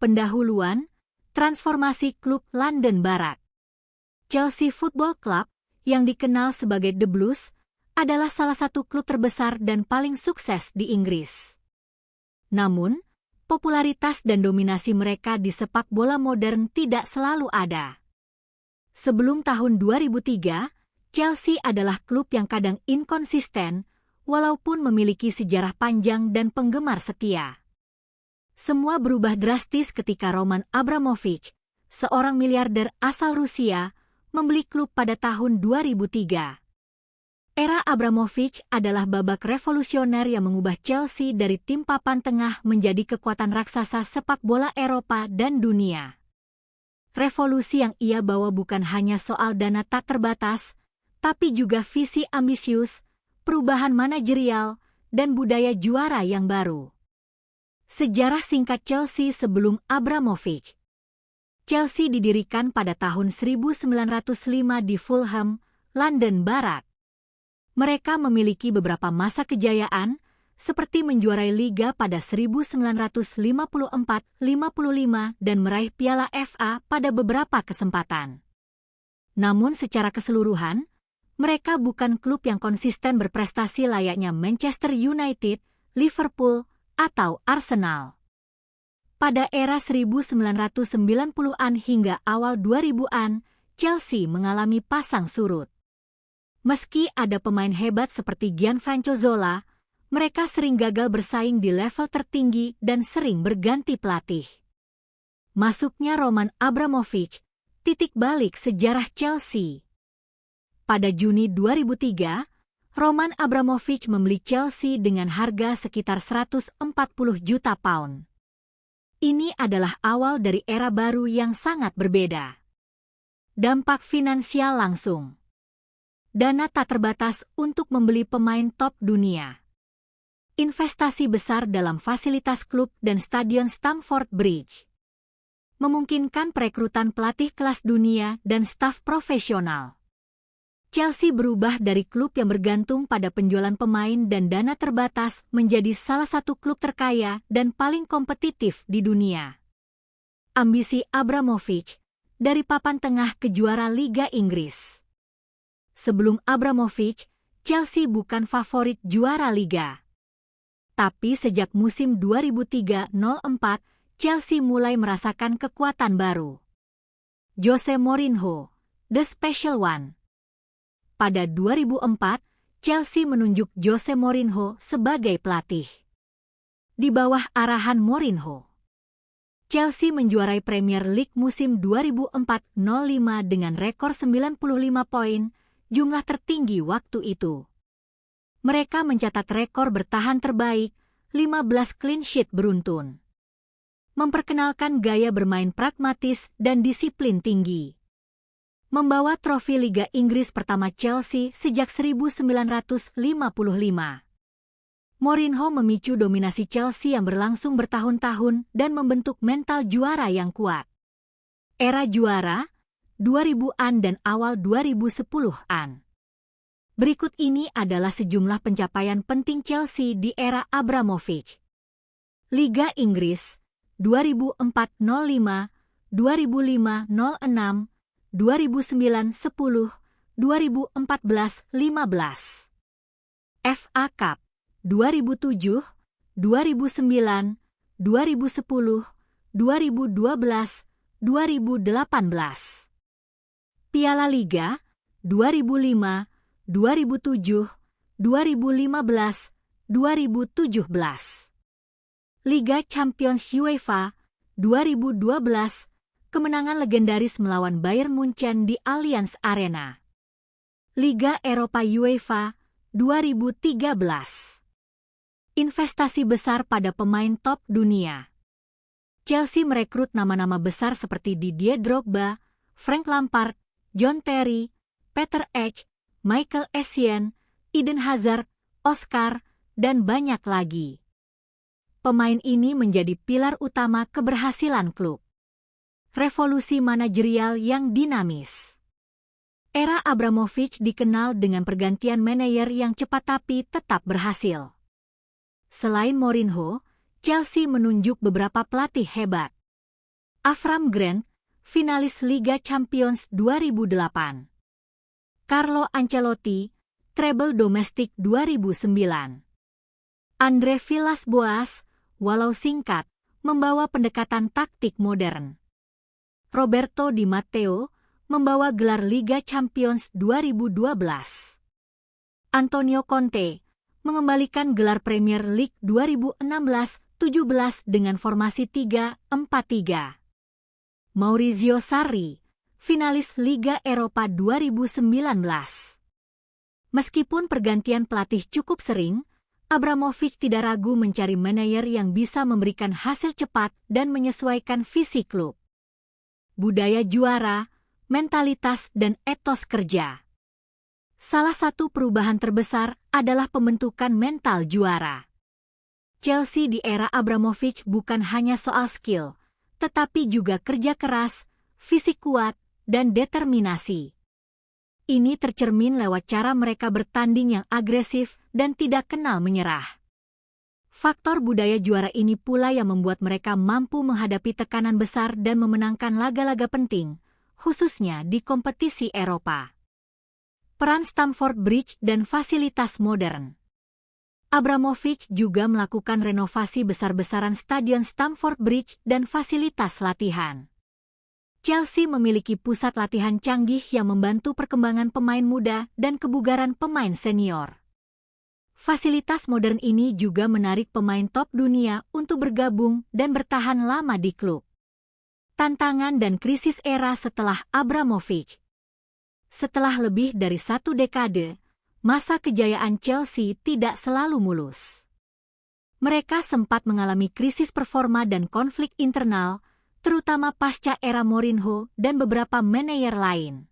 Pendahuluan, transformasi klub London Barat. Chelsea Football Club, yang dikenal sebagai The Blues, adalah salah satu klub terbesar dan paling sukses di Inggris. Namun, popularitas dan dominasi mereka di sepak bola modern tidak selalu ada. Sebelum tahun 2003, Chelsea adalah klub yang kadang inkonsisten, walaupun memiliki sejarah panjang dan penggemar setia. Semua berubah drastis ketika Roman Abramovich, seorang miliarder asal Rusia, membeli klub pada tahun 2003. Era Abramovich adalah babak revolusioner yang mengubah Chelsea dari tim papan tengah menjadi kekuatan raksasa sepak bola Eropa dan dunia. Revolusi yang ia bawa bukan hanya soal dana tak terbatas, tapi juga visi ambisius, perubahan manajerial, dan budaya juara yang baru. Sejarah singkat Chelsea sebelum Abramovich. Chelsea didirikan pada tahun 1905 di Fulham, London Barat. Mereka memiliki beberapa masa kejayaan, seperti menjuarai liga pada 1954-55 dan meraih Piala FA pada beberapa kesempatan. Namun secara keseluruhan, mereka bukan klub yang konsisten berprestasi layaknya Manchester United, Liverpool, atau Arsenal. Pada era 1990-an hingga awal 2000-an, Chelsea mengalami pasang surut. Meski ada pemain hebat seperti Gianfranco Zola, mereka sering gagal bersaing di level tertinggi dan sering berganti pelatih. Masuknya Roman Abramovich, titik balik sejarah Chelsea. Pada Juni 2003, Roman Abramovich membeli Chelsea dengan harga sekitar 140 juta pound. Ini adalah awal dari era baru yang sangat berbeda. Dampak finansial langsung. Dana tak terbatas untuk membeli pemain top dunia. Investasi besar dalam fasilitas klub dan stadion Stamford Bridge. Memungkinkan perekrutan pelatih kelas dunia dan staf profesional. Chelsea berubah dari klub yang bergantung pada penjualan pemain dan dana terbatas menjadi salah satu klub terkaya dan paling kompetitif di dunia. Ambisi Abramovich, dari papan tengah ke juara Liga Inggris. Sebelum Abramovich, Chelsea bukan favorit juara Liga. Tapi sejak musim 2003-04, Chelsea mulai merasakan kekuatan baru. Jose Mourinho, the special one. Pada 2004, Chelsea menunjuk Jose Mourinho sebagai pelatih. Di bawah arahan Mourinho, Chelsea menjuarai Premier League musim 2004-05 dengan rekor 95 poin, jumlah tertinggi waktu itu. Mereka mencatat rekor bertahan terbaik, 15 clean sheet beruntun. Memperkenalkan gaya bermain pragmatis dan disiplin tinggi. Membawa trofi Liga Inggris pertama Chelsea sejak 1955. Mourinho memicu dominasi Chelsea yang berlangsung bertahun-tahun dan membentuk mental juara yang kuat. Era juara, 2000-an dan awal 2010-an. Berikut ini adalah sejumlah pencapaian penting Chelsea di era Abramovich. Liga Inggris, 2004-05, 2005-06, 2009-10, 2014-15. FA Cup 2007, 2009, 2010, 2012, 2018. Piala Liga 2005, 2007, 2015, 2017. Liga Champions UEFA 2012, kemenangan legendaris melawan Bayern Munchen di Allianz Arena. Liga Eropa UEFA 2013. Investasi besar pada pemain top dunia. Chelsea merekrut nama-nama besar seperti Didier Drogba, Frank Lampard, John Terry, Peter Cech, Michael Essien, Eden Hazard, Oscar, dan banyak lagi. Pemain ini menjadi pilar utama keberhasilan klub. Revolusi manajerial yang dinamis. Era Abramovich dikenal dengan pergantian manajer yang cepat tapi tetap berhasil. Selain Mourinho, Chelsea menunjuk beberapa pelatih hebat. Avram Grant, finalis Liga Champions 2008. Carlo Ancelotti, treble domestik 2009. Andre Villas-Boas, walau singkat, membawa pendekatan taktik modern. Roberto Di Matteo, membawa gelar Liga Champions 2012. Antonio Conte, mengembalikan gelar Premier League 2016-17 dengan formasi 3-4-3. Maurizio Sarri, finalis Liga Eropa 2019. Meskipun pergantian pelatih cukup sering, Abramovich tidak ragu mencari manajer yang bisa memberikan hasil cepat dan menyesuaikan visi klub. Budaya juara, mentalitas dan etos kerja. Salah satu perubahan terbesar adalah pembentukan mental juara. Chelsea di era Abramovich bukan hanya soal skill, tetapi juga kerja keras, fisik kuat, dan determinasi. Ini tercermin lewat cara mereka bertanding yang agresif dan tidak kenal menyerah. Faktor budaya juara ini pula yang membuat mereka mampu menghadapi tekanan besar dan memenangkan laga-laga penting, khususnya di kompetisi Eropa. Peran Stamford Bridge dan fasilitas modern. Abramovich juga melakukan renovasi besar-besaran Stadion Stamford Bridge dan fasilitas latihan. Chelsea memiliki pusat latihan canggih yang membantu perkembangan pemain muda dan kebugaran pemain senior. Fasilitas modern ini juga menarik pemain top dunia untuk bergabung dan bertahan lama di klub. Tantangan dan krisis era setelah Abramovich. Setelah lebih dari 1 dekade, masa kejayaan Chelsea tidak selalu mulus. Mereka sempat mengalami krisis performa dan konflik internal, terutama pasca era Mourinho dan beberapa manajer lain.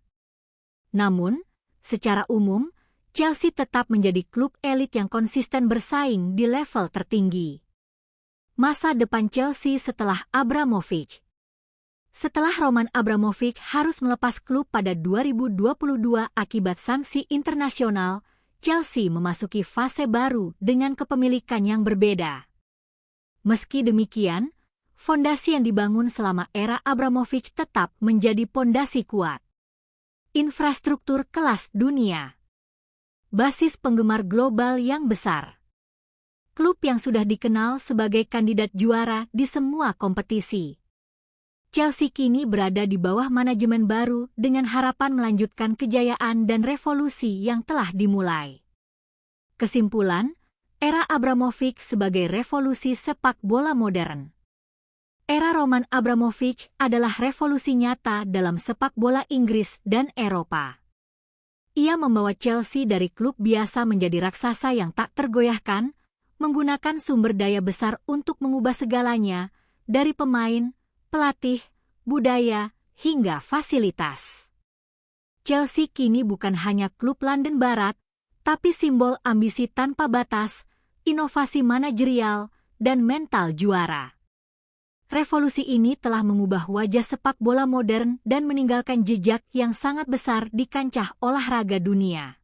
Namun, secara umum, Chelsea tetap menjadi klub elit yang konsisten bersaing di level tertinggi. Masa depan Chelsea setelah Abramovich. Setelah Roman Abramovich harus melepas klub pada 2022 akibat sanksi internasional, Chelsea memasuki fase baru dengan kepemilikan yang berbeda. Meski demikian, fondasi yang dibangun selama era Abramovich tetap menjadi fondasi kuat. Infrastruktur kelas dunia. Basis penggemar global yang besar. Klub yang sudah dikenal sebagai kandidat juara di semua kompetisi. Chelsea kini berada di bawah manajemen baru dengan harapan melanjutkan kejayaan dan revolusi yang telah dimulai. Kesimpulan, era Abramovich sebagai revolusi sepak bola modern. Era Roman Abramovich adalah revolusi nyata dalam sepak bola Inggris dan Eropa. Ia membawa Chelsea dari klub biasa menjadi raksasa yang tak tergoyahkan, menggunakan sumber daya besar untuk mengubah segalanya, dari pemain, pelatih, budaya, hingga fasilitas. Chelsea kini bukan hanya klub London Barat, tapi simbol ambisi tanpa batas, inovasi manajerial, dan mental juara. Revolusi ini telah mengubah wajah sepak bola modern dan meninggalkan jejak yang sangat besar di kancah olahraga dunia.